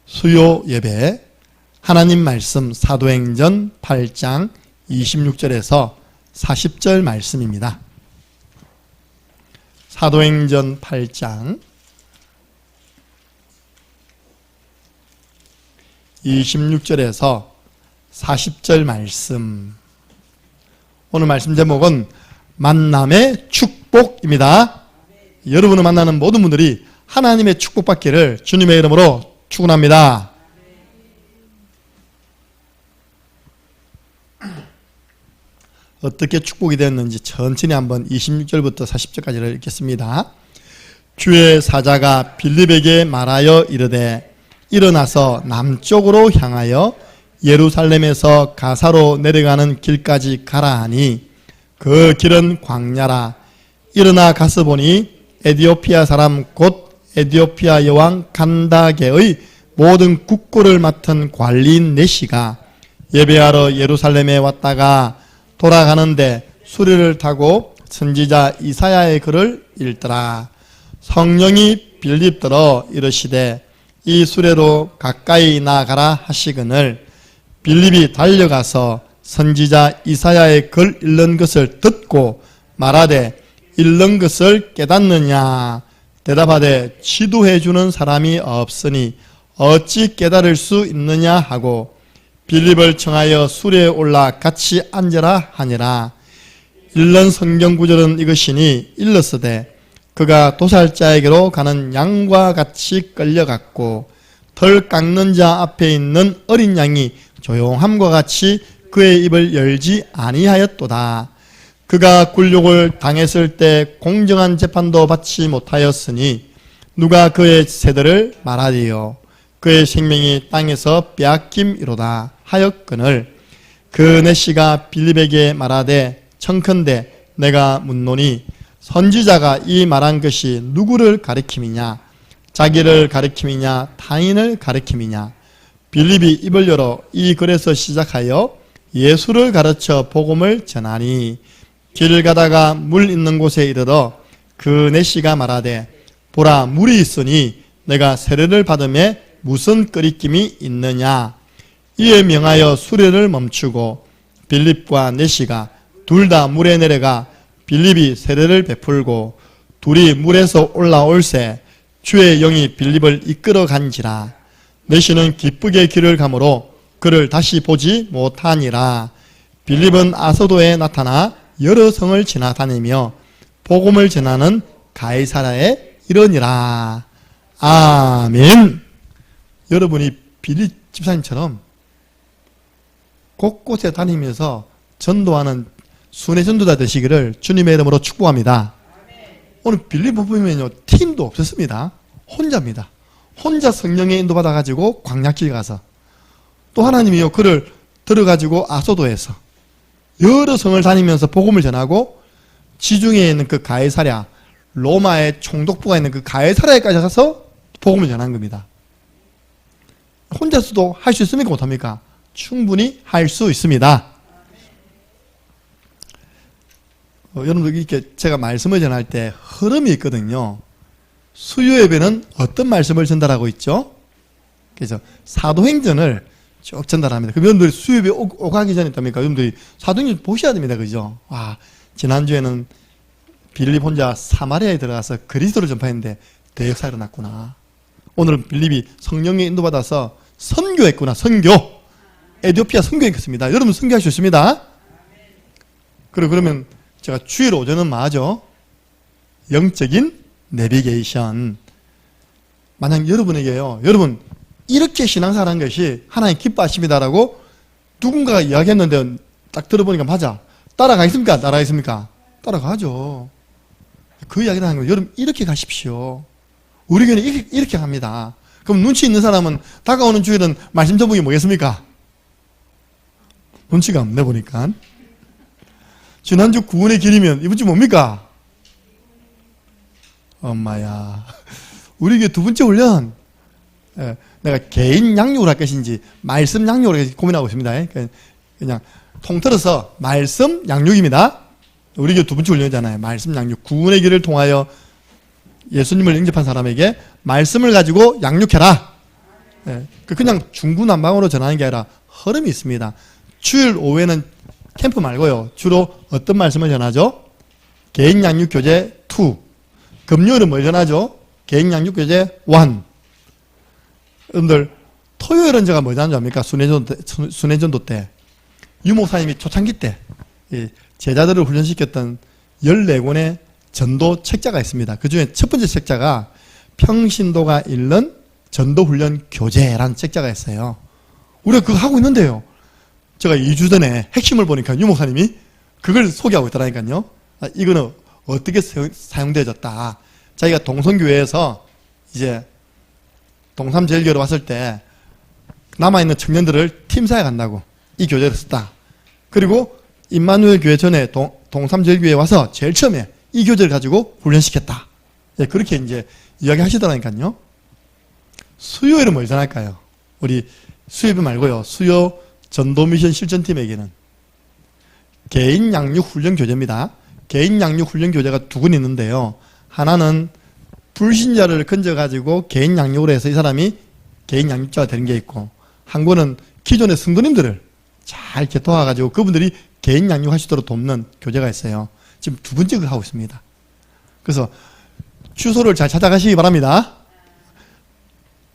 수요 예배 하나님 말씀 사도행전 8장 26절에서 40절 말씀입니다. 사도행전 8장 26절에서 40절 말씀. 오늘 말씀 제목은 만남의 축복입니다. 여러분을 만나는 모든 분들이 하나님의 축복받기를 주님의 이름으로 축원합니다. 어떻게 축복이 되었는지 천천히 한번 26절부터 40절까지를 읽겠습니다. 주의 사자가 빌립에게 말하여 이르되 일어나서 남쪽으로 향하여 예루살렘에서 가사로 내려가는 길까지 가라 하니 그 길은 광야라. 일어나 가서 보니 에디오피아 사람 곧 에디오피아 여왕 간다게의 모든 국고를 맡은 관리인 네시가 예배하러 예루살렘에 왔다가 돌아가는데 수레를 타고 선지자 이사야의 글을 읽더라. 성령이 빌립더러 이르시되 이 수레로 가까이 나아가라 하시거늘 빌립이 달려가서 선지자 이사야의 글 읽는 것을 듣고 말하되 읽는 것을 깨닫느냐 대답하되 지도해 주는 사람이 없으니 어찌 깨달을 수 있느냐 하고 빌립을 청하여 수레에 올라 같이 앉으라 하니라. 읽는 성경 구절은 이것이니 일렀으되 그가 도살자에게로 가는 양과 같이 끌려갔고 털 깎는 자 앞에 있는 어린 양이 조용함과 같이 그의 입을 열지 아니하였도다. 그가 굴욕을 당했을 때 공정한 재판도 받지 못하였으니 누가 그의 세대를 말하리요. 그의 생명이 땅에서 빼앗김이로다 하였거늘 그 네시가 빌립에게 말하되 청컨대 내가 묻노니 선지자가 이 말한 것이 누구를 가리킴이냐 자기를 가리킴이냐 타인을 가리킴이냐. 빌립이 입을 열어 이 글에서 시작하여 예수를 가르쳐 복음을 전하니 길을 가다가 물 있는 곳에 이르러 그 네시가 말하되 보라 물이 있으니 내가 세례를 받음에 무슨 끄리낌이 있느냐. 이에 명하여 수레를 멈추고 빌립과 네시가 둘 다 물에 내려가 빌립이 세례를 베풀고 둘이 물에서 올라올새 주의 영이 빌립을 이끌어 간지라. 네시는 기쁘게 길을 가므로 그를 다시 보지 못하니라. 빌립은 아소도에 나타나 여러 성을 지나다니며 복음을 전하는 가이사랴에 이르니라. 아멘. 여러분이 빌립 집사님처럼 곳곳에 다니면서 전도하는 순회 전도자 되시기를 주님의 이름으로 축복합니다. 오늘 빌립 보면요 팀도 없었습니다. 혼자입니다. 혼자 성령의 인도받아가지고 광야길 가서 또 하나님이요 그를 들어가지고 아소도에서 여러 성을 다니면서 복음을 전하고 지중해에 있는 그 가이사랴 로마의 총독부가 있는 그 가이사랴에까지 가서 복음을 전한 겁니다. 혼자서도 할 수 있습니까? 못합니까? 충분히 할 수 있습니다. 여러분들 이렇게 제가 말씀을 전할 때 흐름이 있거든요. 수요 예배는 어떤 말씀을 전달하고 있죠? 그래서 사도행전을 쭉 전달합니다. 그럼 여러분들이 수요 예배 오가기 전에 있답니까? 여러분들이 사도행전 보셔야 됩니다. 그죠? 와, 지난주에는 빌립 혼자 사마리아에 들어가서 그리스도를 전파했는데 대역사가 일어났구나. 오늘은 빌립이 성령에 인도받아서 선교했구나. 선교. 에디오피아 선교했습니다. 여러분 선교할 수 있습니다. 그러면 제가 주일 오전은 뭐하죠? 영적인 내비게이션. 만약 여러분에게요, 여러분 이렇게 신앙생활한 것이 하나님 기뻐하십니다라고 누군가가 이야기했는데 딱 들어보니까 맞아. 따라가겠습니까? 따라가겠습니까? 따라가죠. 그 이야기를 하는 거예요. 여러분 이렇게 가십시오. 우리 교회는 이렇게 갑니다. 그럼 눈치 있는 사람은 다가오는 주일은 말씀 전복이 뭐겠습니까? 눈치가 없네 보니까. 지난주 구원의 길이면 이번 주 뭡니까? 엄마야. 우리 교회 두 번째 훈련. 내가 개인 양육을 할 것인지 말씀 양육을 고민하고 있습니다. 그냥 통틀어서 말씀 양육입니다. 우리 교회 두 번째 훈련이잖아요. 말씀 양육. 구원의 길을 통하여 예수님을 영접한 사람에게 말씀을 가지고 양육해라. 예, 그냥 중구난방으로 전하는 게 아니라 흐름이 있습니다. 주일 오후에는 캠프 말고요. 주로 어떤 말씀을 전하죠? 개인양육교재 2. 금요일은 뭘 전하죠? 개인양육교재 1. 여러분들 토요일은 제가 뭐 전합니까? 순회전도 때 유목사님이 초창기 때 제자들을 훈련시켰던 14권의 전도 책자가 있습니다. 그 중에 첫 번째 책자가 평신도가 읽는 전도훈련 교재라는 책자가 있어요. 우리가 그거 하고 있는데요. 제가 2주 전에 핵심을 보니까 유목사님이 그걸 소개하고 있더라니까요. 이거는 어떻게 사용되어졌다. 자기가 동성교회에서 이제 동삼제일교회로 왔을 때 남아있는 청년들을 팀사에 간다고 이 교재를 썼다. 그리고 임마누엘 교회 전에 동삼제일교회에 와서 제일 처음에 이 교재를 가지고 훈련시켰다. 예, 그렇게 이제 이야기 하시더라니까요. 수요일은 뭘 전할까요? 우리 수요일 말고요. 수요 전도미션 실전팀에게는 개인 양육 훈련 교재입니다. 개인 양육 훈련 교재가 두 권 있는데요. 하나는 불신자를 건져가지고 개인 양육을 해서 이 사람이 개인 양육자가 되는 게 있고, 한 권은 기존의 성도님들을 잘 이렇게 도와가지고 그분들이 개인 양육할 수 있도록 돕는 교재가 있어요. 지금 두 번째 걸 하고 있습니다. 그래서 주소를 잘 찾아가시기 바랍니다.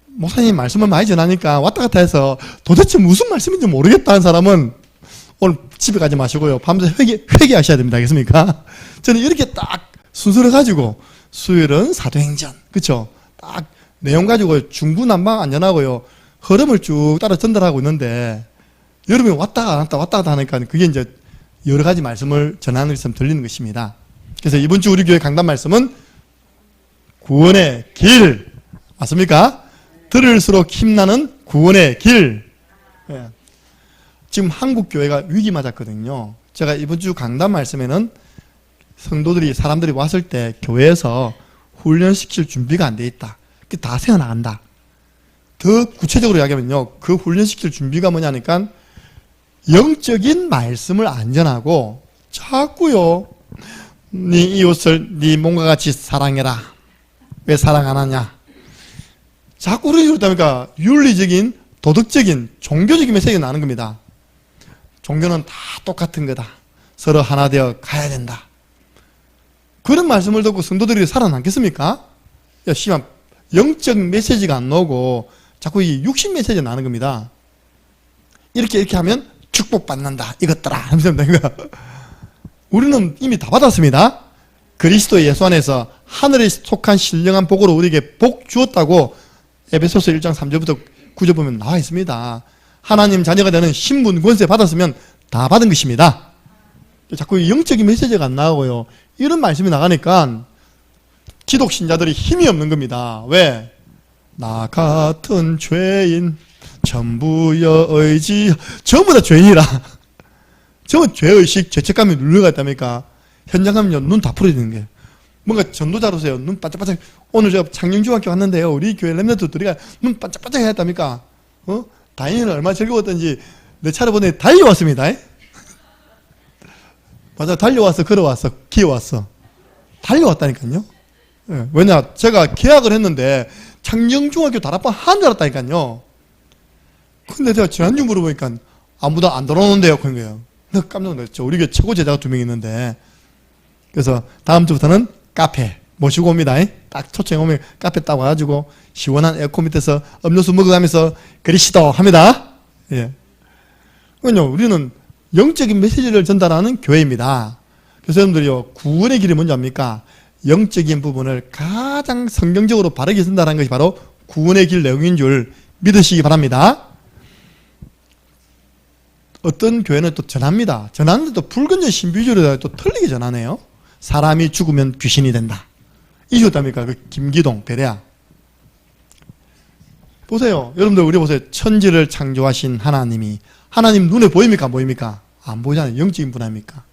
목사님 말씀을 많이 전하니까 왔다 갔다 해서 도대체 무슨 말씀인지 모르겠다는 사람은 오늘 집에 가지 마시고요. 밤새 회개하셔야 됩니다. 알겠습니까? 저는 이렇게 딱 순서를 가지고 수요일은 사도행전, 그쵸? 딱 내용 가지고 중구난방 안 전하고요. 흐름을 쭉 따라 전달하고 있는데 여러분이 왔다 갔다 하니까 그게 이제 여러 가지 말씀을 전하는 것처럼 들리는 것입니다. 그래서 이번 주 우리 교회 강단 말씀은 구원의 길. 맞습니까? 들을수록 힘나는 구원의 길. 예. 지금 한국 교회가 위기 맞았거든요. 제가 이번 주 강단 말씀에는 성도들이, 사람들이 왔을 때 교회에서 훈련시킬 준비가 안 돼 있다. 그게 다 새어나간다. 더 구체적으로 이야기하면요. 그 훈련시킬 준비가 뭐냐니까 영적인 말씀을 안 전하고 자꾸요. 네 이웃을 네 몸과 같이 사랑해라. 왜 사랑 안 하냐? 자꾸 그런 식으로 하니까 윤리적인, 도덕적인, 종교적인 메시지가 나는 겁니다. 종교는 다 똑같은 거다. 서로 하나 되어 가야 된다. 그런 말씀을 듣고 성도들이 살아남겠습니까? 야, 씨발, 영적 메시지가 안 나오고 자꾸 이 육신 메시지가 나는 겁니다. 이렇게 하면 축복받는다. 이것들아. 하면서 우리는 이미 다 받았습니다. 그리스도 예수 안에서 하늘에 속한 신령한 복으로 우리에게 복 주었다고 에베소서 1장 3절부터 9절 보면 나와 있습니다. 하나님 자녀가 되는 신분 권세 받았으면 다 받은 것입니다. 자꾸 영적인 메시지가 안 나오고요. 이런 말씀이 나가니까 기독 신자들이 힘이 없는 겁니다. 왜? 나 같은 죄인 전부여 의지, 전부 다 죄인이라. 전부 죄의식, 죄책감이 눌러가 있다니까. 현장 가면 눈 다 풀어지는 게. 뭔가 전도자로서요. 눈 반짝반짝. 오늘 제가 창녕중학교 갔는데요. 우리 교회 렘넌트들이 눈 반짝반짝 했답니까? 다인이는 얼마나 즐거웠던지 내 차를 보내 달려왔습니다. 맞아, 달려와서, 걸어왔어, 기어왔어. 달려왔다니까요. 예, 왜냐, 제가 계약을 했는데 창녕중학교 다락방 한 줄 알았다니까요. 근데 제가 지난주 물어보니까 아무도 안 들어오는데요. 그런 거예요. 내가 깜짝 놀랐죠. 우리 교회 최고 제자가 2명 있는데. 그래서 다음 주부터는 카페 모시고 옵니다. 딱 초청 오면 카페 딱 와가지고 시원한 에어컨 밑에서 음료수 먹어가면서 그리시도 합니다. 예. 그러니까 우리는 영적인 메시지를 전달하는 교회입니다. 그래서 여러분들이요, 구원의 길이 뭔지 압니까? 영적인 부분을 가장 성경적으로 바르게 전달하는 것이 바로 구원의 길 내용인 줄 믿으시기 바랍니다. 어떤 교회는 또 전합니다. 전하는데 또 불건전 신비주의로 또 틀리게 전하네요. 사람이 죽으면 귀신이 된다. 이셨답니까? 그 김기동, 베레아. 보세요. 여러분들 우리 보세요. 천지를 창조하신 하나님이, 하나님 눈에 보입니까? 안 보입니까? 안 보이잖아요. 영적인 분 아닙니까?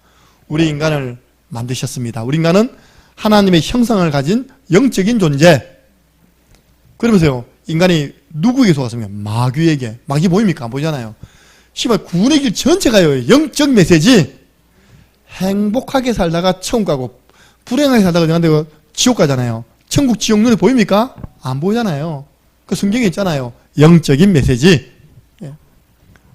우리 인간을 만드셨습니다. 우리 인간은 하나님의 형상을 가진 영적인 존재. 그러면서요, 인간이 누구에게 속았습니까? 마귀에게. 마귀 보입니까? 안 보이잖아요. 시발 구원의 길 전체가요, 영적 메시지. 행복하게 살다가 천국 가고 불행하게 살다가 그냥 지옥 가잖아요. 천국 지옥 눈에 보입니까? 안 보이잖아요. 그 성경에 있잖아요. 영적인 메시지. 예.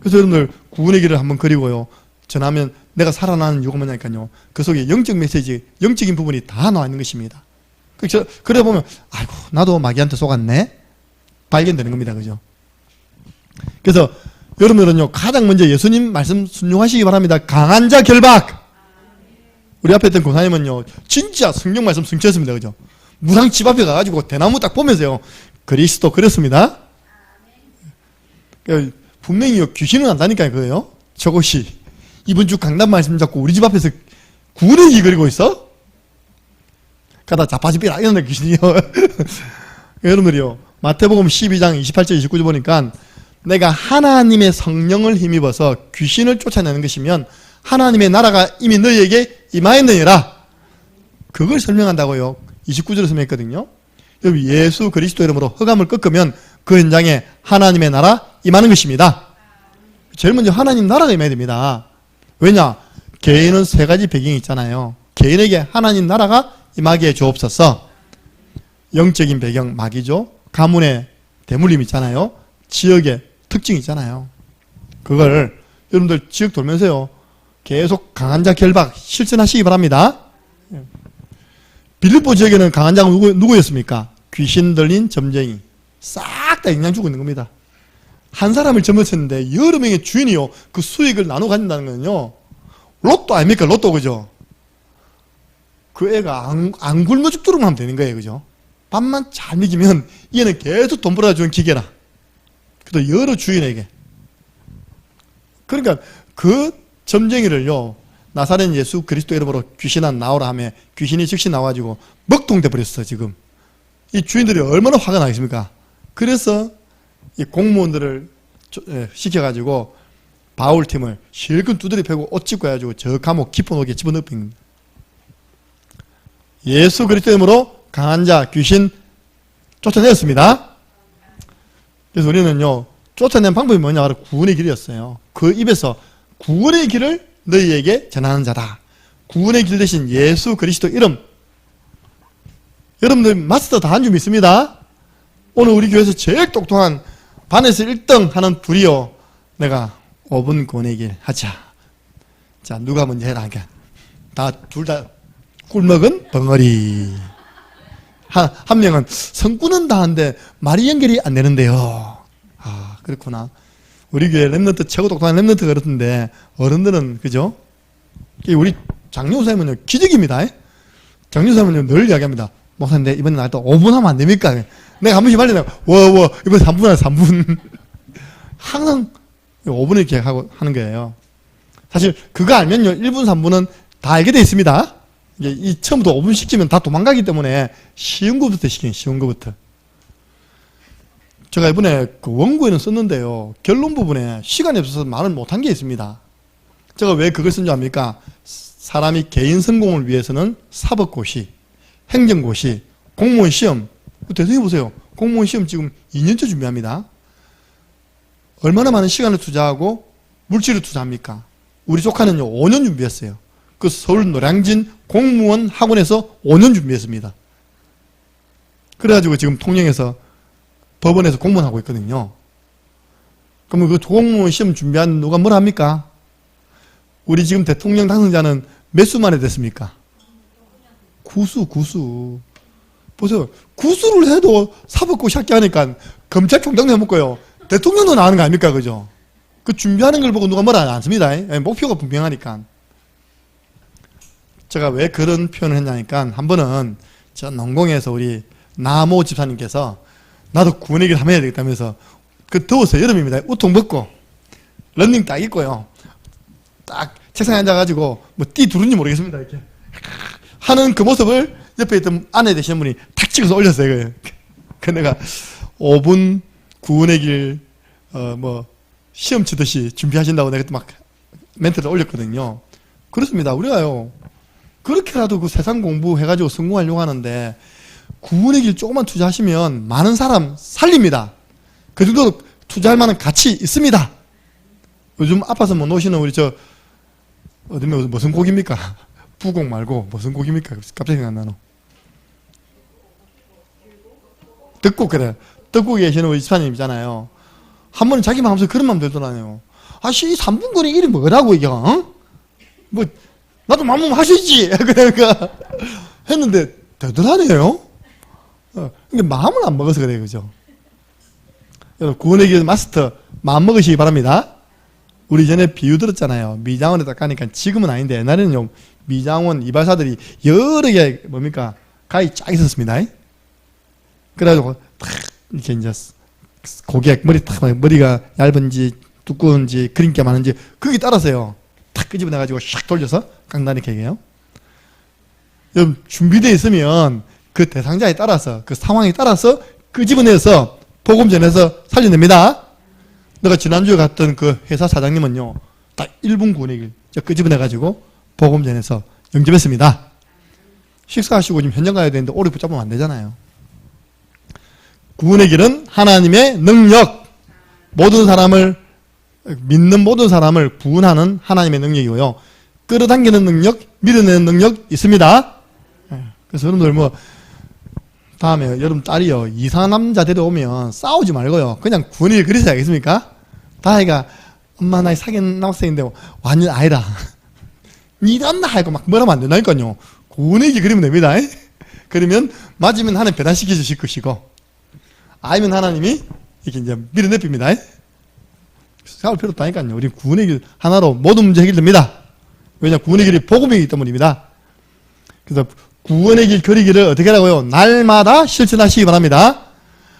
그래서 여러분들 구원의 길을 한번 그리고요. 전하면 내가 살아나는 이유가 뭐냐니까요. 그 속에 영적 메시지, 영적인 부분이 다 나와 있는 것입니다. 그래 보면 아이고 나도 마귀한테 속았네 발견되는 겁니다. 그죠? 그래서 여러분들은요 가장 먼저 예수님 말씀 순종하시기 바랍니다. 강한 자 결박. 우리 앞에 있던 고사님은요 진짜 성경 말씀 승천했습니다. 그죠? 무당 집 앞에 가가지고 대나무 딱 보면서요 그리스도 그랬습니다. 분명히 귀신은 안다니까요. 그거요. 저것이 이번 주 강단 말씀 잡고 우리 집 앞에서 구원의 길 그리고 있어? 가다 자빠지삐라 이런데 귀신이요. 여러분들이요 마태복음 12장 28절 29절 보니까 내가 하나님의 성령을 힘입어서 귀신을 쫓아내는 것이면 하나님의 나라가 이미 너희에게 임하였느니라. 그걸 설명한다고요. 29절에 설명했거든요. 여러분 예수 그리스도 이름으로 흑암을 꺾으면 그 현장에 하나님의 나라 임하는 것입니다. 제일 먼저 하나님 나라가 임해야 됩니다. 왜냐? 개인은 세 가지 배경이 있잖아요. 개인에게 하나님 나라가 임하게 해 주옵소서. 영적인 배경 마귀죠. 가문의 대물림 있잖아요. 지역의 특징 있잖아요. 그걸 여러분들 지역 돌면서요 계속 강한 자 결박 실천하시기 바랍니다. 빌립보 지역에는 강한 자가 누구였습니까? 귀신 들린 점쟁이 싹 다 영향 주고 있는 겁니다. 한 사람을 점었었는데 여러 명의 주인이요 그 수익을 나눠 가진다는 건요 로또 아닙니까? 로또. 그죠? 그 애가 안 굶어 죽도록만 하면 되는 거예요. 그죠? 밥만 잘 먹이면 얘는 계속 돈 벌어주는 기계라. 그래도 여러 주인에게. 그러니까 그 점쟁이를요 나사렛 예수 그리스도 이름으로 귀신아 나오라 하며 귀신이 즉시 나와가지고 먹통돼 버렸어. 지금 이 주인들이 얼마나 화가 나겠습니까? 그래서 이 공무원들을 시켜가지고 바울팀을 실컷 두드려 패고 옷 찢고 해가지고 저 감옥 깊은 옥에 집어넣은 겁니다. 예수 그리스도 이름으로 강한 자 귀신 쫓아냈습니다. 그래서 우리는요 쫓아낸 방법이 뭐냐? 바로 구원의 길이었어요. 그 입에서 구원의 길을 너희에게 전하는 자다. 구원의 길 대신 예수 그리스도 이름. 여러분들 마스터 다 한 줄 믿습니다. 오늘 우리 교회에서 제일 똑똑한 반에서 1등 하는 둘이요 내가 5분 구원의 길 하자. 자 누가 먼저 해라. 둘 다 꿀먹은 벙어리. 한 명은 성구는 다 하는데 말이 연결이 안 되는데요. 아 그렇구나. 우리 교회 랩런트 최고 똑똑한 랩런트가 그렇던데 어른들은 그죠? 우리 장로사님은요 기적입니다. 장로사님은요 늘 이야기합니다. 목사님 이번에 날 또 5분 하면 안 됩니까? 내가 한 번씩 빨리 내가 이번에 3분 하자 3분. 항상 5분을 이렇게 하고 하는 거예요. 사실 그거 알면요 1분 3분은 다 알게 돼 있습니다. 이 처음부터 5분 시키면 다 도망가기 때문에 쉬운 거부터 시키는 쉬운 거부터. 제가 이번에 그 원고에는 썼는데요 결론 부분에 시간이 없어서 말을 못한 게 있습니다. 제가 왜 그걸 쓴 줄 압니까? 사람이 개인 성공을 위해서는 사법고시, 행정고시, 공무원 시험. 대통령 보세요. 공무원 시험 지금 2년째 준비합니다. 얼마나 많은 시간을 투자하고 물질을 투자합니까? 우리 조카는요 5년 준비했어요. 그 서울 노량진 공무원 학원에서 5년 준비했습니다. 그래가지고 지금 통영에서 법원에서 공무원하고 있거든요. 그러면 그 공무원 시험 준비한 누가 뭘 합니까? 우리 지금 대통령 당선자는 몇 수 만에 됐습니까? 구수. 보세요. 구수를 해도 사법고시 합격하니까 검찰총장도 해먹고요. 대통령도 나오는 거 아닙니까? 그죠? 그 준비하는 걸 보고 누가 뭐라 안 씁니다. 목표가 분명하니까. 제가 왜 그런 표현을 했냐니까 한 번은 저 농공에서 우리 나모 집사님께서 나도 구원의 길 하면 해야 되겠다면서 그 더워서 여름입니다. 우통 벗고 런닝 딱 입고요. 딱 책상에 앉아가지고 뭐 띠 두른지 모르겠습니다. 이렇게 하는 그 모습을 옆에 있던 아내 되시는 분이 탁 찍어서 올렸어요. 그 내가 5분 구원의 길 시험 치듯이 준비하신다고 내가 막 멘트를 올렸거든요. 그렇습니다. 우리가요 그렇게라도 그 세상 공부해가지고 성공하려고 하는데 구원의 길 조금만 투자하시면 많은 사람 살립니다. 그 정도 투자할 만한 가치 있습니다. 요즘 아파서 못 오시는 우리 어디면 무슨 곡입니까? 부곡 말고 무슨 곡입니까? 갑자기 생각나노. 듣고 그래. 듣고 계시는 우리 집사님 있잖아요. 한 번은 자기 마음속에 그런 마음 들더라네요. 아씨, 이 3분간의 일이 뭐라고, 이게, 어? 뭐, 나도 마음 하시지. 그러니까, 했는데, 되더라네요. 그러니까 마음을 안 먹어서 그래요, 그죠? 여러분, 구원의 길 마스터, 마음 먹으시기 바랍니다. 우리 전에 비유 들었잖아요. 미장원에 딱 가니까 지금은 아닌데, 옛날에는요, 미장원 이발사들이 여러 개, 뭡니까? 가위 쫙 있었습니다. 그래가지고, 탁, 이렇게 이제, 고객, 머리가 얇은지, 두꺼운지, 그림자 많은지, 거기 따라서요. 탁 끄집어내가지고, 샥 돌려서, 강단이 개게요. 여러분, 준비되어 있으면, 그 대상자에 따라서, 그 상황에 따라서, 끄집어내서, 복음 전해서 살려냅니다. 내가 지난주에 갔던 그 회사 사장님은요, 딱 1분 구원의 길, 끄집어내가지고, 복음 전해서 영접했습니다. 식사하시고 지금 현장 가야 되는데, 오래 붙잡으면 안 되잖아요. 구원의 길은 하나님의 능력, 믿는 모든 사람을 구원하는 하나님의 능력이고요. 끌어당기는 능력, 밀어내는 능력 있습니다. 그래서 여러분들 다음에 여러분 딸이요, 이상한 남자 데려오면 싸우지 말고요. 그냥 구원의 길 그리셔야 겠습니까? 다혜가, 엄마 나 사귄 남학생인데 완전 아니라. 니란나 하고 막 뭐라면 안 된다니까요. 구원의 길 그리면 됩니다. 그러면 맞으면 하나님 배단시켜 주실 것이고, 아니면 하나님이 이렇게 이제 밀어냅힙니다. 생각할 필요 없다니까요. 우리 구원의 길 하나로 모든 문제 해결됩니다. 왜냐, 구원의 길이 복음이기 때문입니다. 그래서 구원의 길 그리기를 어떻게 하라고요? 날마다 실천하시기 바랍니다.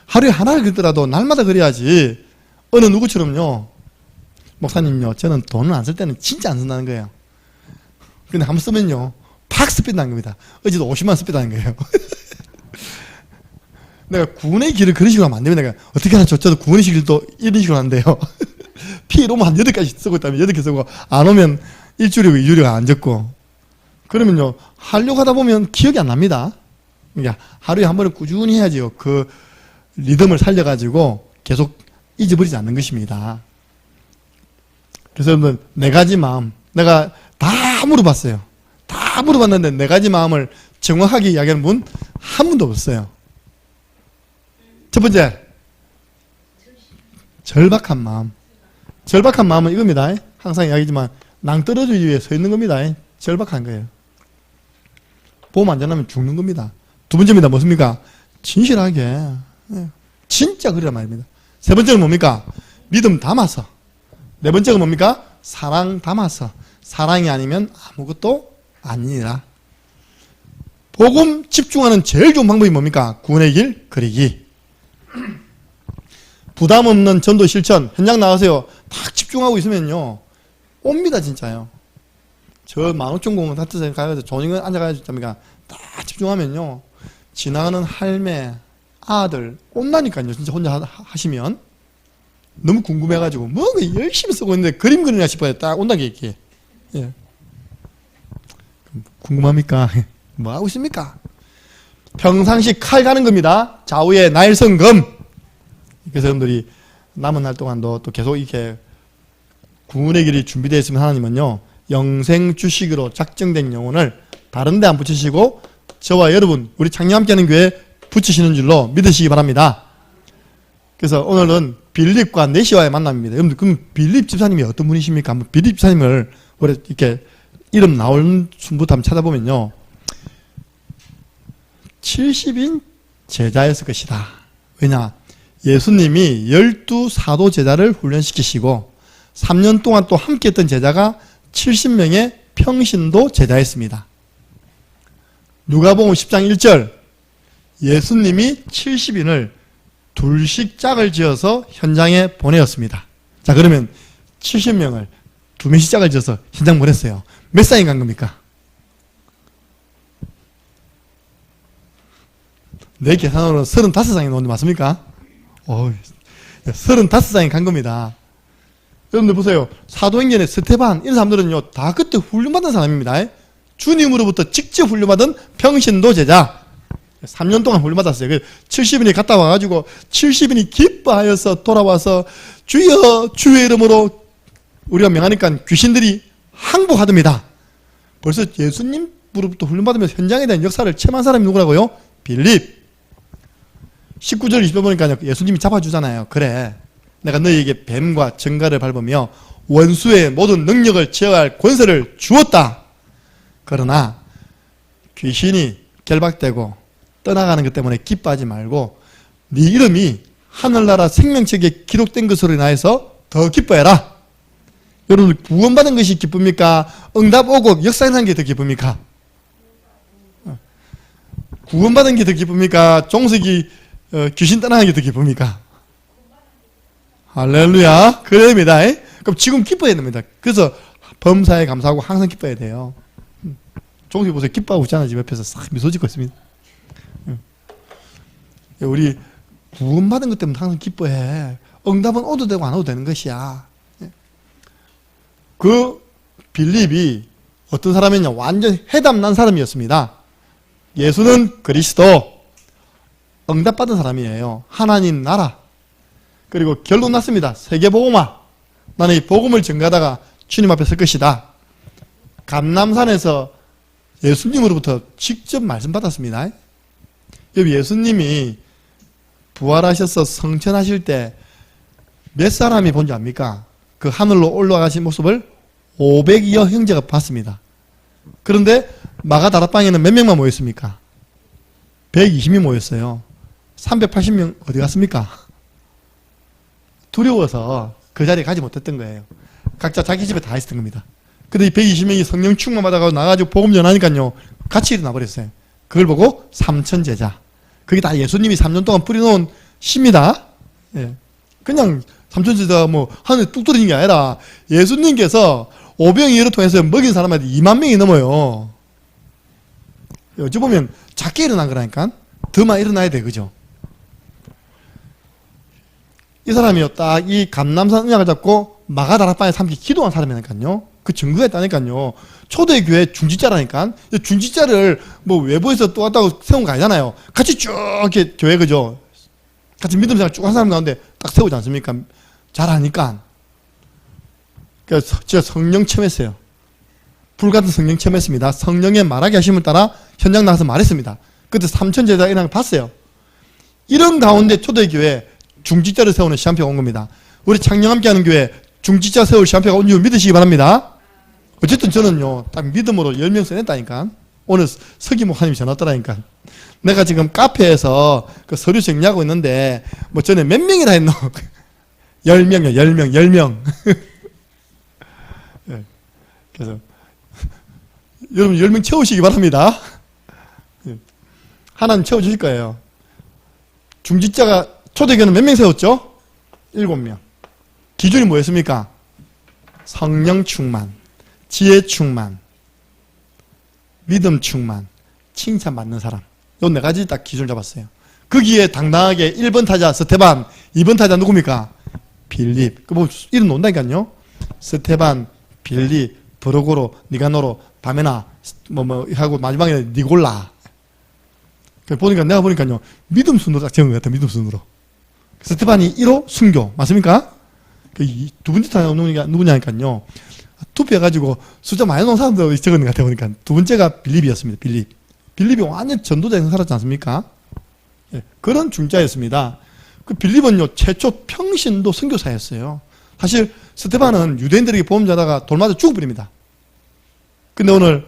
하루에 하나를 그리더라도 날마다 그려야지. 어느 누구처럼요, 목사님요, 저는 돈을 안 쓸 때는 진짜 안 쓴다는 거예요. 근데 한번 쓰면요, 팍 스피드하는 겁니다. 어제도 50만 스피드하는 거예요. 내가 구원의 길을 그런 식으로 하면 안 되면 내가 어떻게 하나 저도 구원의 길도 이런 식으로 하는데요. 피 오면 한 8가지 쓰고 있다면 8개 쓰고, 안 오면 1주리고 2주리가 안 적고, 그러면요, 하려고 하다 보면 기억이 안 납니다. 그러니까 하루에 한 번은 꾸준히 해야지요. 그 리듬을 살려가지고 계속 잊어버리지 않는 것입니다. 그래서 여러분, 4가지 마음, 내가 다 물어봤어요. 다 물어봤는데 4가지 마음을 정확하게 이야기하는 분 한 분도 없어요. 첫 번째, 절박한 마음. 절박한 마음은 이겁니다. 항상 이야기지만 낭떠러지 위에 서 있는 겁니다. 절박한 거예요. 보험 안전하면 죽는 겁니다. 두 번째입니다. 무엇입니까? 진실하게, 진짜 그러란 말입니다. 세 번째는 뭡니까? 믿음 담아서. 네 번째가 뭡니까? 사랑 담아서. 사랑이 아니면 아무것도 아니니라. 복음 집중하는 제일 좋은 방법이 뭡니까? 구원의 길 그리기. 부담 없는 전도 실천. 현장 나가세요. 딱 집중하고 있으면요, 옵니다, 진짜요. 저 15,000공원 다트에 가가지고 조닝을 앉아가지고 딱 집중하면요, 지나가는 할매, 아들 온다니까요. 진짜 혼자 하시면. 너무 궁금해가지고 뭐 열심히 쓰고 있는데 그림 그리나 싶어요. 딱 온다게 이렇게. 예. 궁금합니까? 뭐 하고 있습니까? 평상시 칼 가는 겁니다. 좌우에 날성금. 그래서 여러분들이 남은 날 동안도 또 계속 이렇게 구원의 길이 준비되어 있으면 하나님은요, 영생 주식으로 작정된 영혼을 다른 데 안 붙이시고 저와 여러분, 우리 창녕 함께하는 교회에 붙이시는 줄로 믿으시기 바랍니다. 그래서 오늘은 빌립과 네시와의 만남입니다. 여러분들, 그럼 빌립 집사님이 어떤 분이십니까? 한번 빌립 집사님을 원래 이렇게 이름 나오는 순부터 한번 찾아보면요, 70인 제자였을 것이다. 왜냐? 예수님이 12사도 제자를 훈련시키시고 3년 동안 또 함께 했던 제자가 70명의 평신도 제자였습니다. 누가복음 10장 1절, 예수님이 70인을 둘씩 짝을 지어서 현장에 보내었습니다. 자, 그러면 70명을 2명씩 짝을 지어서 현장 보냈어요. 몇 쌍이 간 겁니까? 내 계산으로는 35쌍이 나오는데 맞습니까? 35쌍이 간 겁니다. 여러분들 보세요. 사도행전의 스테반, 이런 사람들은요, 다 그때 훈련받은 사람입니다. 주님으로부터 직접 훈련받은 평신도 제자. 3년 동안 훈련받았어요. 70인이 갔다 와가지고 70인이 기뻐하여서 돌아와서 주여 주의 이름으로 우리가 명하니까 귀신들이 항복하답니다. 벌써 예수님으로부터 훈련받으면서 현장에 대한 역사를 체험한 사람이 누구라고요? 빌립. 19절 20절 보니까 예수님이 잡아주잖아요. 그래, 내가 너희에게 뱀과 정갈을 밟으며 원수의 모든 능력을 제어할 권세를 주었다. 그러나 귀신이 결박되고 떠나가는 것 때문에 기뻐하지 말고 네 이름이 하늘나라 생명책에 기록된 것으로 인하여서 더 기뻐해라. 여러분, 구원받은 것이 기쁩니까? 응답 오고 역사 일어난 게 더 기쁩니까? 구원받은 게 더 기쁩니까? 종석이 귀신 떠나는 게 더 기쁩니까? 할렐루야. 그래야 됩니다. 그럼 지금 기뻐해야 됩니다. 그래서 범사에 감사하고 항상 기뻐해야 돼요. 종석이 보세요. 기뻐하고 있잖아요. 집 옆에서 싹 미소 짓고 있습니다. 우리 구원받은 것 때문에 항상 기뻐해. 응답은 오도 되고 안 오도 되는 것이야. 그 빌립이 어떤 사람이냐, 완전 해담난 사람이었습니다. 예수는 그리스도, 응답받은 사람이에요. 하나님 나라. 그리고 결론 났습니다. 세계복음화. 나는 이 복음을 전가하다가 주님 앞에 설 것이다. 감람산에서 예수님으로부터 직접 말씀 받았습니다. 여기 예수님이 부활하셔서 성천하실 때 몇 사람이 본 줄 압니까? 그 하늘로 올라가신 모습을 500여 형제가 봤습니다. 그런데 마가다락방에는 몇 명만 모였습니까? 120명 모였어요. 380명 어디 갔습니까? 두려워서 그 자리에 가지 못했던 거예요. 각자 자기 집에 다 있었던 겁니다. 근데 이 120명이 성령 충만 받아가지고 나가지고 복음 전하니까요, 같이 일어나 버렸어요. 그걸 보고 3천 제자. 그게 다 예수님이 3년 동안 뿌려놓은 씨입니다. 예. 그냥 3천 제자가 뭐 하늘에 뚝 떨어진 게 아니라 예수님께서 오병이어를 통해서 먹인 사람한테 2만 명이 넘어요. 어찌 보면 작게 일어난 거라니까. 더만 일어나야 돼, 그죠? 이 사람이요, 딱 이 감람산 언약을 잡고 마가다락방에서 함께 기도한 사람이니까요. 그 증거가 있다니까요. 초대교회 중지자라니까. 중지자를 뭐 외부에서 또 왔다고 세운 거 아니잖아요. 같이 쭉 이렇게 교회, 그죠? 같이 믿음 생활 쭉 한 사람 가운데 딱 세우지 않습니까? 잘하니까. 그래서 진짜 성령 체험했어요. 불같은 성령 체험했습니다. 성령의 말하게 하심을 따라 현장 나가서 말했습니다. 그때 3천 제자 이런 걸 봤어요. 이런 가운데 초대교회 중직자를 세우는 시간표가 온 겁니다. 우리 창녕 함께하는 교회 중직자 세울 시간표가 온 줄 믿으시기 바랍니다. 어쨌든 저는요, 딱 믿음으로 10명 써냈다니까. 오늘 서기 목사님이 전화 왔더라니까. 내가 지금 카페에서 그 서류 정리하고 있는데 뭐 전에 몇 명이나 했노? 10명이요. 10명. 네. 그래서 여러분 10명 채우시기 바랍니다. 하나님 채워주실 거예요. 중직자가 초대교회는 몇 명 세웠죠? 7명. 기준이 뭐였습니까? 성령 충만, 지혜 충만, 믿음 충만, 칭찬받는 사람. 요 4가지 딱 기준을 잡았어요. 거기에 당당하게 1번 타자 스테반, 2번 타자 누굽니까? 빌립. 그 뭐 이름 논다니까요. 스테반, 빌립, 브로고로, 니가노로, 바메나 뭐 하고 마지막에 니골라. 보니까 내가 보니까요, 믿음 순으로 딱 적은 것 같아. 믿음 순으로. 스테반이 1호 순교 맞습니까? 그 두 번째 타자 누구냐니까요. 투표해가지고 숫자 많이 놓은 사람들 적은 것 같아 보니까 두 번째가 빌립이었습니다. 빌립이 완전 전도자에서 살았지 않습니까? 예, 그런 중자였습니다. 그 빌립은요, 최초 평신도 선교사였어요. 사실 스테반은 유대인들에게 복음 전하다가 돌 맞아 죽어버립니다. 근데 오늘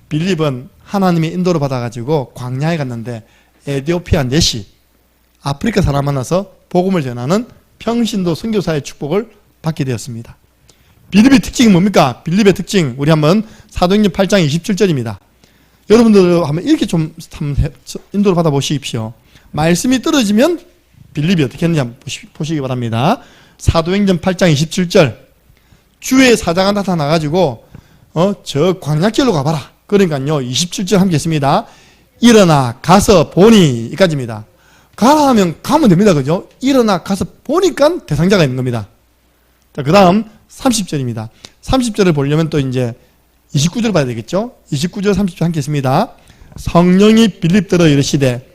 빌립은 하나님의 인도를 받아가지고 광야에 갔는데 에티오피아 내시 아프리카 사람 만나서 복음을 전하는 평신도 선교사의 축복을 받게 되었습니다. 빌립의 특징이 뭡니까? 빌립의 특징, 우리 한번 사도행전 8장 27절입니다. 여러분들 한번 이렇게 좀 인도를 받아보십시오. 말씀이 떨어지면 빌립이 어떻게 했는지 한번 보시기 바랍니다. 사도행전 8장 27절. 주의 사자가 나타나가지고 저 광야길로 가봐라. 그러니까요, 27절 함께 했습니다. 일어나 가서 보니, 이까지입니다. 가라 하면 가면 됩니다. 그죠? 일어나 가서 보니까 대상자가 있는 겁니다. 자, 그 다음 30절입니다. 30절을 보려면 또 이제 29절 봐야 되겠죠? 29절 30절 함께 했습니다. 성령이 빌립들어 이르시되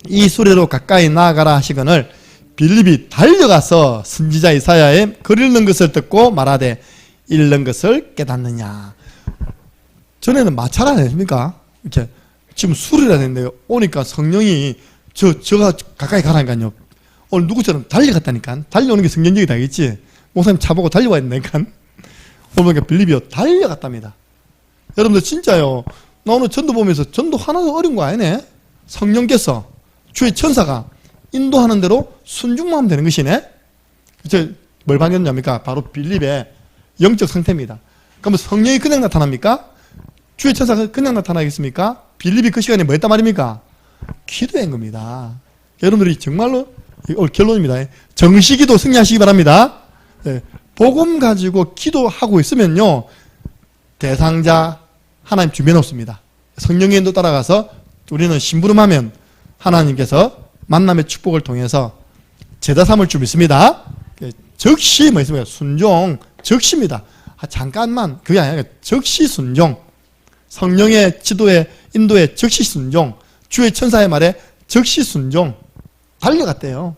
이 수레로 가까이 나아가라 하시거늘 빌립이 달려가서 선지자 이사야의 글 읽는 것을 듣고 말하되 읽는 것을 깨닫느냐. 전에는 마찰 안 했습니까? 이렇게 지금 수리라 했는데요. 오니까 성령이 저가 가까이 가라니까요. 오늘 누구처럼 달려갔다니까. 달려오는 게 성경적이다, 알겠지? 목사님 차 보고 달려와야 된다니까. 오늘 보니까 빌립이요, 달려갔답니다. 여러분들 진짜요, 나 오늘 전도 보면서 전도 하나도 어려운 거 아니네? 성령께서, 주의 천사가 인도하는 대로 순종만 하면 되는 것이네? 뭘 발견했냐니까? 바로 빌립의 영적 상태입니다. 그러면 성령이 그냥 나타납니까? 주의 천사가 그냥 나타나겠습니까? 빌립이 그 시간에 뭐 했단 말입니까? 기도한 겁니다. 여러분들이 정말로, 오늘 결론입니다. 정시기도 승리하시기 바랍니다. 네. 복음 가지고 기도하고 있으면요, 대상자 하나님 준비해놓습니다. 성령의 인도 따라가서 우리는 심부름하면 하나님께서 만남의 축복을 통해서 제자 삼을 줄 믿습니다. 즉시 뭐 있습니까? 순종, 즉시입니다. 잠깐만, 그게 아니라 즉시 순종. 성령의 지도에, 인도에 즉시 순종. 주의 천사의 말에 즉시 순종. 달려갔대요.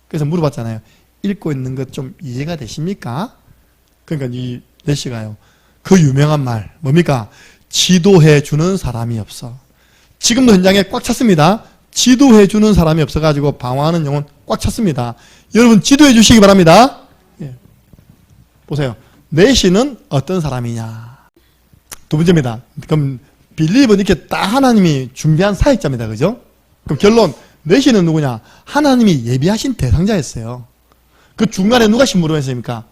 그래서 물어봤잖아요. 읽고 있는 것 좀 이해가 되십니까? 그러니까 이 레시가요, 그 유명한 말 뭡니까? 지도해 주는 사람이 없어. 지금도 현장에 꽉 찼습니다. 지도해 주는 사람이 없어가지고 방황하는 영혼 꽉 찼습니다. 여러분 지도해 주시기 바랍니다. 예. 보세요. 내시는 어떤 사람이냐. 두 번째입니다. 그럼 빌립은 이렇게 딱 하나님이 준비한 사역자입니다. 그죠? 그럼 결론, 내시는 누구냐? 하나님이 예비하신 대상자였어요. 그 중간에 누가 심부름했습니까?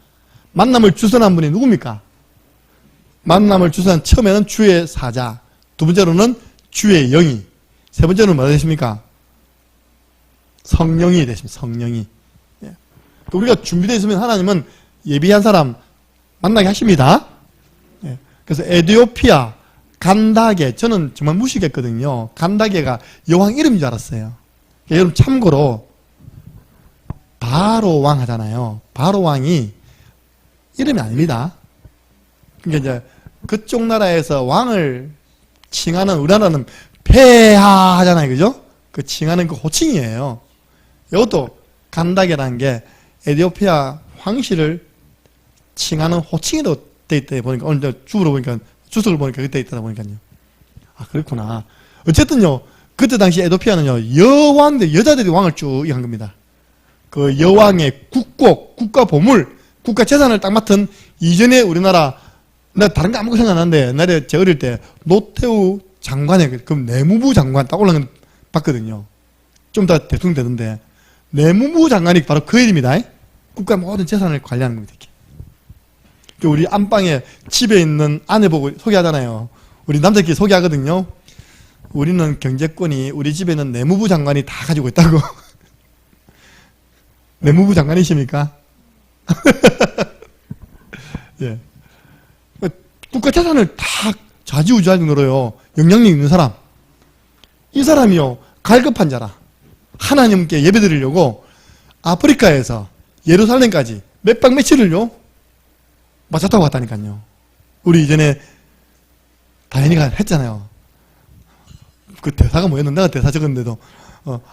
만남을 주선한 분이 누굽니까? 만남을 주선한 처음에는 주의 사자, 두 번째로는 주의 영이, 세 번째로는 뭐가 되십니까? 성령이 되십니다. 성령이. 예. 우리가 준비되어 있으면 하나님은 예비한 사람 만나게 하십니다. 예. 그래서 에디오피아 간다게, 저는 정말 무식했거든요. 간다게가 여왕 이름인 줄 알았어요. 그러니까 여러분 참고로 바로 왕 하잖아요. 바로 왕이 이름이 아닙니다. 그러니까 이제 그쪽 나라에서 왕을 칭하는, 우리나라는 폐하 하잖아요. 그죠? 그 칭하는 그 호칭이에요. 이것도 간다게라는 게 에티오피아 황실을 칭하는 호칭으로 돼 있다 보니까, 오늘 주석을 보니까 그때 있다 보니까요. 아, 그렇구나. 어쨌든요, 그때 당시 에티오피아는요, 여왕들, 여자들이 왕을 쭉 한 겁니다. 그 여왕의 국곡, 국가 보물, 국가 재산을 딱 맡은, 이전에 우리나라, 나 다른 거 아무것도 생각 안 나는데, 옛날에 제가 어릴 때 노태우 장관의, 그럼 내무부 장관 딱 올라간 거 봤거든요. 좀 더 대통령 되는데, 내무부 장관이 바로 그 일입니다. 국가 모든 재산을 관리하는 겁니다. 이렇게. 우리 안방에 집에 있는 아내 보고 소개하잖아요. 우리 남자끼리 소개하거든요. 우리는 경제권이, 우리 집에는 내무부 장관이 다 가지고 있다고. 내무부 장관이십니까? 예. 국가 재산을 다 좌지우지할 정도로요, 영향력 있는 사람. 이 사람이요, 갈급한 자라. 하나님께 예배 드리려고 아프리카에서 예루살렘까지 몇 박 며칠을요, 마차 타고 갔다니까요. 우리 이전에 다현이가 했잖아요. 그 대사가 뭐였는데, 내가 대사 적었는데도,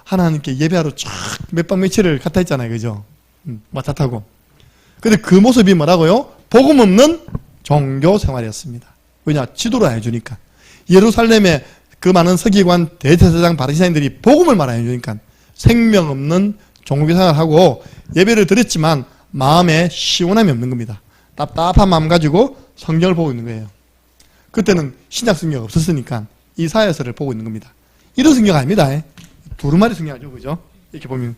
하나님께 예배하러 쫙 몇 박 며칠을 갔다 했잖아요. 그죠? 마차 타고. 근데 그 모습이 뭐라고요? 복음 없는 종교 생활이었습니다. 왜냐? 지도를 안 해주니까. 예루살렘에 그 많은 서기관, 대제사장, 바리새인들이 복음을 말 안 해주니까 생명 없는 종교 생활을 하고 예배를 드렸지만 마음에 시원함이 없는 겁니다. 답답한 마음 가지고 성경을 보고 있는 거예요. 그때는 신약 성경이 없었으니까 이사야서를 보고 있는 겁니다. 이런 성경 아닙니다. 두루마리 성경이죠. 그죠? 이렇게 보면.